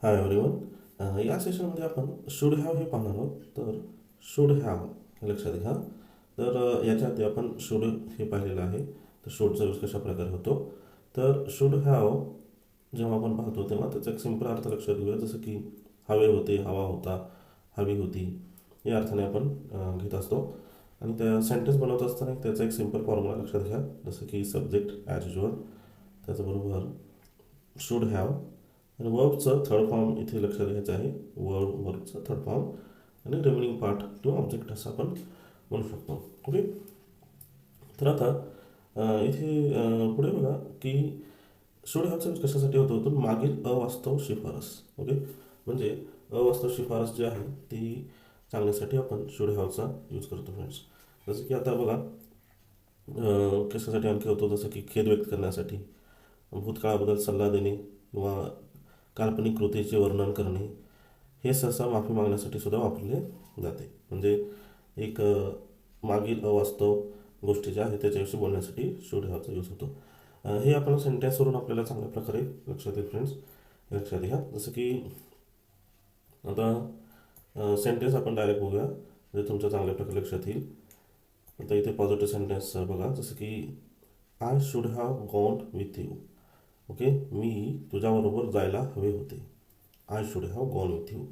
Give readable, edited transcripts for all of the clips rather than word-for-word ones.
Hi everyone. या सेशनमध्ये आपण शुड हॅव हे पाहणार आहोत. तर शुड हॅव हे लक्षात घ्या. तर याच्या आधी आपण शुड हे पाहिलेलं आहे. तर शुडचा यूज कशा प्रकारे होतो. तर शुड हॅव जेव्हा आपण पाहतो तेव्हा त्याचा एक सिंपल अर्थ लक्षात घेऊया. जसं की हवे होते, हवा होता, हवी होती या अर्थाने आपण घेत असतो. आणि त्या सेंटेन्स बनवत असताना त्याचा एक सिंपल फॉर्म्युला लक्षात घ्या. जसं की सब्जेक्ट ॲज युजल, त्याचबरोबर शुड हॅव आणि वर्बचं थर्ड फॉर्म इथे लक्षात घ्यायचं आहे. वर्बचं थर्ड फॉर्म आणि रिमेनिंग पार्ट किंवा ऑब्जेक्ट असं आपण म्हणू शकतो. ओके. तर आता इथे पुढे बघा की शुड हॅवचा यूज कशासाठी होतो, तर मागील अवास्तव शिफारस. ओके. म्हणजे अवास्तव शिफारस जी आहे ती सांगण्यासाठी आपण शुड हॅवचा यूज करतो फ्रेंड्स. जसं की आता बघा कशासाठी आणखी होतो, जसं की खेद व्यक्त करण्यासाठी, भूतकाळाबद्दल सल्ला देणे किंवा काल्पनिक कृतीचे वर्णन करणे हे सहसा माफी मागण्यासाठी सुद्धा वापरले जाते. म्हणजे एक मागील अवास्तव गोष्टी ज्या आहेत त्याच्याविषयी बोलण्यासाठी शुड हॅवचा यूज होतो. हे आपण सेंटेन्सवरून आपल्याला चांगल्या प्रकारे लक्षात येईल फ्रेंड्स. लक्षात घ्या. जसं की आता सेंटेन्स आपण डायरेक्ट बघूया म्हणजे तुमच्या चांगल्या प्रकारे लक्षात येईल. आता इथे पॉझिटिव्ह सेंटेन्स बघा. जसं की I should have gone with you. Okay. मी तुझ्याबरोबर जायला हवे होते. I should have gone with you.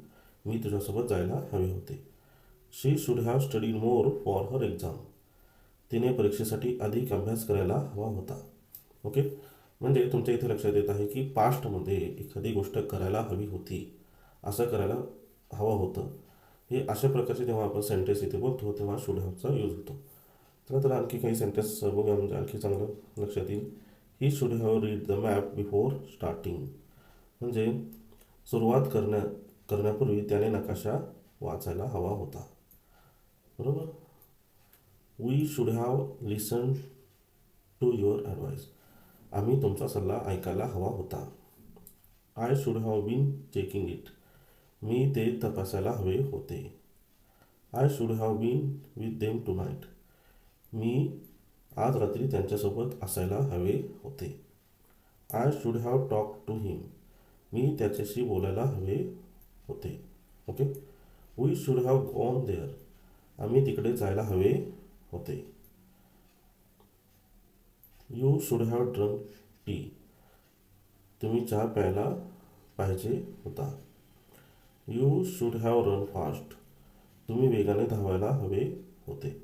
मी तुझ्यासोबत जायला हवे होते. She should have studied more for her exam. तिने परीक्षेसाठी अधिक अभ्यास करायला हवा होता. ओके. म्हणजे तुमच्या इथे लक्षात येत आहे की पास्टमध्ये एखादी गोष्ट करायला हवी होती, असं करायला हवं होतं. हे अशा प्रकारचे जेव्हा आपण सेंटेन्स इथे बोलतो तेव्हा शुड हॅवचा यूज होतो. तर आणखी काही सेंटेन्स बघूया म्हणजे आणखी चांगलं लक्षात येईल. He should have read the map before starting. म्हणजे सुरुवात करण्यापूर्वी त्याने नकाशा वाचायला हवा होता. बरोबर. We should have listen to your advice. आम्ही तुमचा सल्ला ऐकायला हवा होता. I should have been checking it. मी ते तपासायला हवे होते. I should have been with them tonight. मी आज रात्री त्यांच्यासोबत असायला हवे होते. I should have talk to him. मी त्याच्याशी बोलायला हवे होते. Okay. We should have gone there. आम्ही तिकडे जायला हवे होते. You should have drunk tea. तुम्ही चहा प्यायला पाहिजे होता. You should have run fast. तुम्ही वेगाने धावायला हवे होते.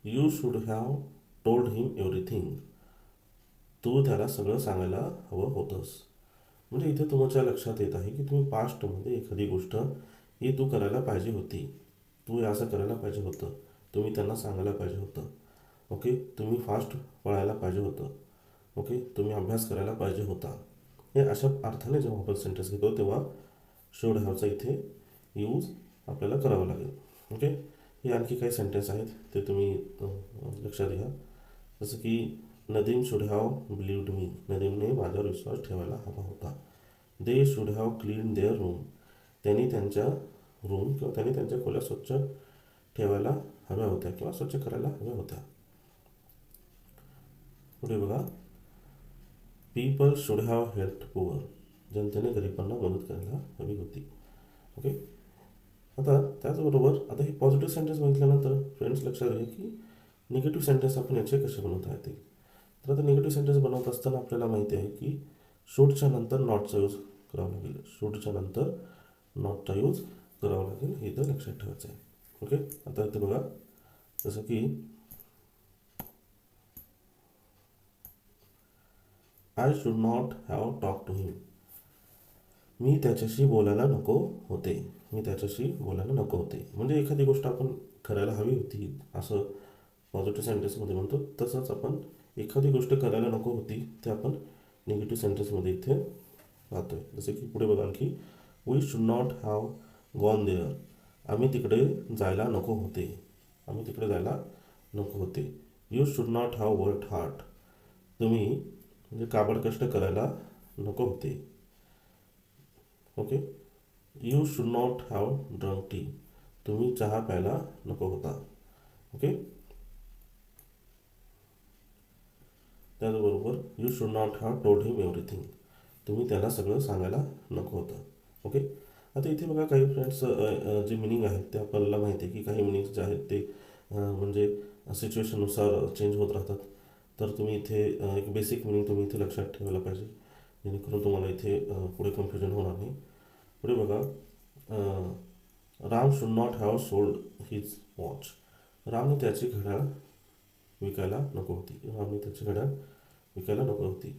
You should have told him everything. तू त्याला सगळं सांगायला हवं होतंस. म्हणजे इथे तुमच्या लक्षात येत आहे की तुम्ही पास्टमध्ये एखादी गोष्ट ही तू करायला पाहिजे होती, तू हे असं करायला पाहिजे होतं, तुम्ही त्यांना सांगायला पाहिजे होतं. ओके. तुम्ही फास्ट पळायला पाहिजे होतं. ओके. तुम्ही अभ्यास करायला पाहिजे होता. हे अशा अर्थाने जेव्हा आपण सेंटेन्स घेतो तेव्हा शुड हॅवचा इथे यूज आपल्याला करावा लागेल. ओके. हे आणखी काही सेंटेन्स आहेत ते तुम्ही लक्षात घ्या. जसं की Nadeem should have believed me. नदीमने माझ्यावर विश्वास ठेवायला हवा होता. They should have clean their room. त्यांनी त्यांच्या रूम किंवा त्यांनी त्यांच्या खोल्या स्वच्छ ठेवायला हव्या होत्या किंवा स्वच्छ करायला हव्या होत्या. पुढे बघा. People should have help poor. जनतेने गरिबांना मदत करायला हवी होती. ओके. आता त्याचबरोबर आता ही पॉझिटिव्ह सेंटेन्स बघितल्यानंतर फ्रेंड्स लक्षात घ्या की निगेटिव्ह सेंटेन्स आपण याचे कसे बनवता येतील. तर आता निगेटिव्ह सेंटेन्स बनवत असताना आपल्याला माहिती आहे की शूडच्या नंतर नॉटचा यूज करावा लागेल. शूडच्या नंतर नॉटचा यूज करावा लागेल, हे तर लक्षात ठेवायचं आहे. ओके. आता इथे बघा. जसं की I should not have talk to him. मी त्याच्याशी बोलायला नको होते. मी त्याच्याशी बोलायला नको होते. म्हणजे एखादी गोष्ट आपण करायला हवी होती असं पॉझिटिव्ह सेंटेन्समध्ये म्हणतो. तसंच आपण एखादी गोष्ट करायला नको होती ते आपण निगेटिव्ह सेंटेन्समध्ये इथे पाहतो आहे. जसं की पुढे बघा आणखी. We should not have gone there. आम्ही तिकडे जायला नको होते. आम्ही तिकडे जायला नको होते. You should not have work hard. तुम्ही म्हणजे काबड कष्ट करायला नको होते. Okay. You should not have drunk tea. तुम्ही चहा प्यायला नको होता. ओके. त्याचबरोबर you should not have told him everything. तुम्ही त्याला सगळं सांगायला नको होतं. ओके. आता इथे बघा काही फ्रेंड्स जे मिनिंग आहेत ते आपल्याला माहिती आहे की काही मिनिंग्स जे आहेत ते म्हणजे सिच्युएशननुसार चेंज होत राहतात. तर तुम्ही इथे एक बेसिक मिनिंग तुम्ही इथे लक्षात ठेवायला पाहिजे, जेणेकरून तुम्हाला इथे पुढे कन्फ्युजन होणार नाही. पुढे बघा, Ram should not have sold his watch. रामने त्याची घड्याळ विकायला नको होती. रामने त्याची घड्याळ विकायला नको होती.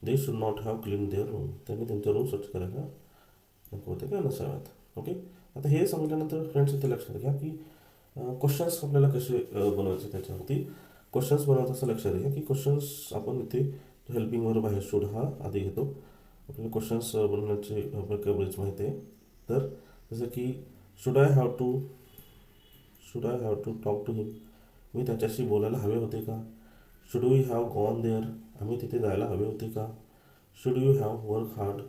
They should not have clean their room. त्यांनी त्यांचा रूम स्वच्छ करायला नको होते किंवा नसाव्यात. ओके. आता हे समजल्यानंतर फ्रेंड्स इथे लक्षात घ्या की क्वेश्चन्स आपल्याला कसे बनवायचे. त्याच्यावरती क्वेश्चन्स बनवत असं लक्षात घ्या की क्वेश्चन्स आपण इथे हेल्पिंगवर बाहेर शुड हा आधी घेतो. आपल्याला क्वेश्चन्स बनवण्याचे बरेच माहिती आहे. तर जसं की should I have to talk to him. मी त्याच्याशी बोलायला हवे होते का. Should we have gone there. आम्ही तिथे जायला हवे होते का. Should you have work hard.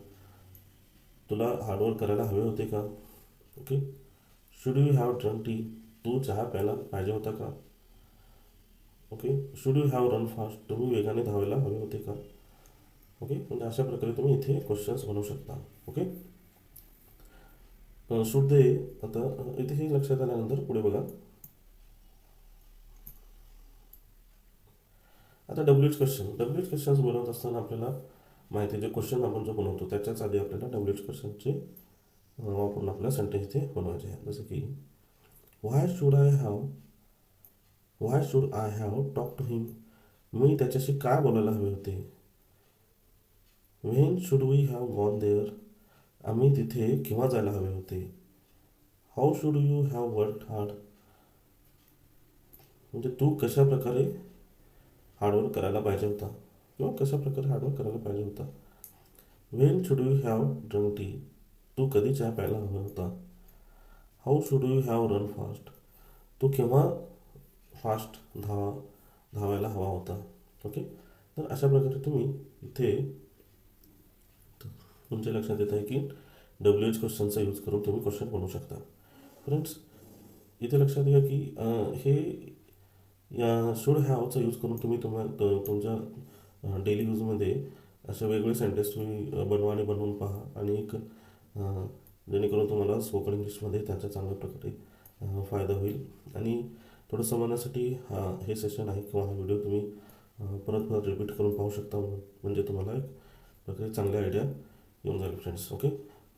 तुला हार्डवर्क करायला हवे होते का. Okay. Should you have drunk tea. तू चहा प्यायला पाहिजे होता का. Okay. Should you have run fast. तुम्ही वेगाने धावायला हवे होते का. ओके. म्हणजे अशा प्रकारे तुम्ही इथे क्वेश्चन्स बनवू शकता. ओके. Should they. आता इथे हे लक्षात आल्यानंतर पुढे बघा, आता डब्ल्यू एच क्वेश्चन्स बनवत असताना आपल्याला माहिती आहे, जे क्वेश्चन आपण जो बनवतो त्याच्याच आधी आपल्याला डब्ल्यू एच क्वेश्चनचे वापरून आपल्याला सेंटेन्स इथे बनवायचे आहे. जसं की why should I have talk to him. मी त्याच्याशी काय बोलायला हवे होते. When should we have gone there. आम्ही तिथे केव्हा जायला हवे होते. How should you have work hard. म्हणजे तू कशा प्रकारे हार्डवर्क करायला पाहिजे होता किंवा कशा प्रकारे हार्डवर्क करायला पाहिजे होता. When should you have drunk tea. तू कधी चहा प्यायला हवा होता. How should you have run fast. तू केव्हा फास्ट धावायला हवा होता. ओके. तर अशा प्रकारे तुम्ही इथे तुमच्या लक्षात येत आहे की डब्ल्यू एच क्वेश्चनचा यूज करून तुम्ही क्वेश्चन बनवू शकता. फ्रेंड्स इथे लक्षात घ्या की हे या शुड हॅवचा यूज करून तुम्ही तुमच्या डेली यूजमध्ये असे वेगवेगळे सेंटेन्स तुम्ही बनवा आणि बनवून पहा. आणि एक जेणेकरून तुम्हाला स्पोकन इंग्लिशमध्ये त्याचा चांगल्या प्रकारे फायदा होईल. आणि थोडं समजण्यासाठी हे सेशन आहे किंवा हा व्हिडिओ तुम्ही परत परत रिपीट करून पाहू शकता. म्हणजे तुम्हाला एक प्रकारे चांगली आयडिया येऊन जाईल फ्रेंड्स. ओके.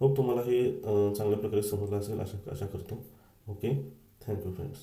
होप तुम्हाला हे चांगल्या प्रकारे समजलं असेल, आशा करतो. ओके. Thank you friends.